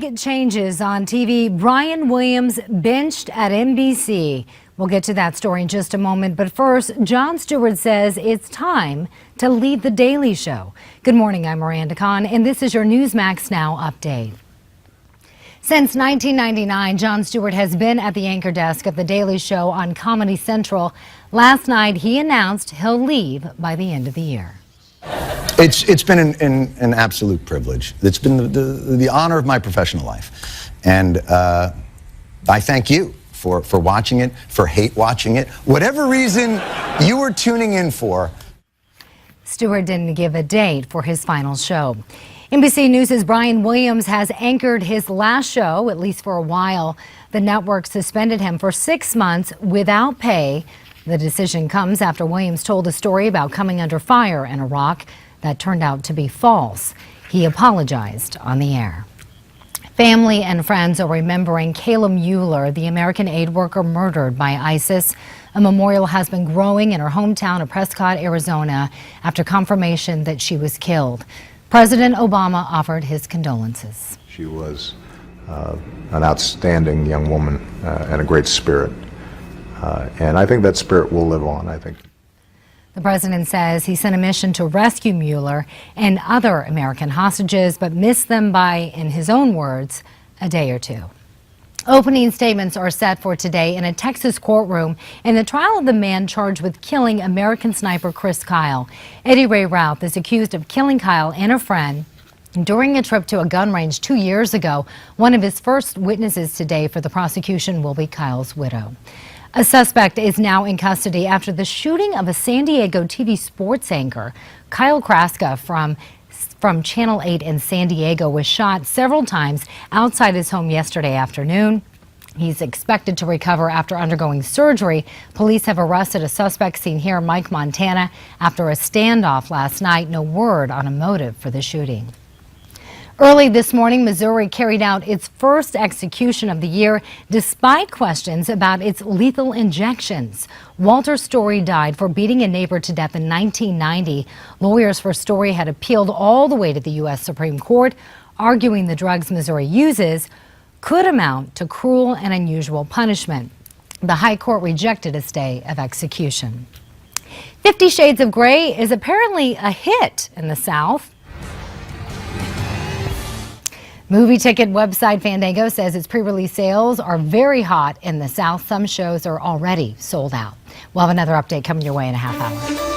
Big changes on TV. Brian Williams benched at NBC. We'll get to that story in just a moment. But first, Jon Stewart says it's time to leave The Daily Show. Good morning, I'm Miranda Khan, and this is your Newsmax Now update. Since 1999, Jon Stewart has been at the anchor desk of The Daily Show on Comedy Central. Last night, he announced he'll leave by the end of the year. It's been an absolute privilege. It's been the honor of my professional life. And I thank you for watching it, for hate watching it. Whatever reason you were tuning in for. Stewart didn't give a date for his final show. NBC News' Brian Williams has anchored his last show, at least for a while. The network suspended him for 6 months without pay. The decision comes after Williams told a story about coming under fire in Iraq that turned out to be false. He apologized on the air. Family and friends are remembering Kayla Mueller, the American aid worker murdered by ISIS. A memorial has been growing in her hometown of Prescott, Arizona, after confirmation that she was killed. President Obama offered his condolences. She was an outstanding young woman and a great spirit. And I think that spirit will live on, I think. The president says he sent a mission to rescue Mueller and other American hostages, but missed them by, in his own words, a day or two. Opening statements are set for today in a Texas courtroom in the trial of the man charged with killing American sniper Chris Kyle. Eddie Ray Routh is accused of killing Kyle and a friend during a trip to a gun range 2 years ago. One of his first witnesses today for the prosecution will be Kyle's widow. A suspect is now in custody after the shooting of a San Diego TV sports anchor. Kyle Kraska from Channel 8 in San Diego was shot several times outside his home yesterday afternoon. He's expected to recover after undergoing surgery. Police have arrested a suspect seen here in Mike, Montana, after a standoff last night. No word on a motive for the shooting. Early this morning, Missouri carried out its first execution of the year, despite questions about its lethal injections. Walter Story died for beating a neighbor to death in 1990. Lawyers for Story had appealed all the way to the U.S. Supreme Court, arguing the drugs Missouri uses could amount to cruel and unusual punishment. The High Court rejected a stay of execution. 50 Shades of Grey is apparently a hit in the South. Movie ticket website Fandango says its pre-release sales are very hot in the South. Some shows are already sold out. We'll have another update coming your way in a half hour.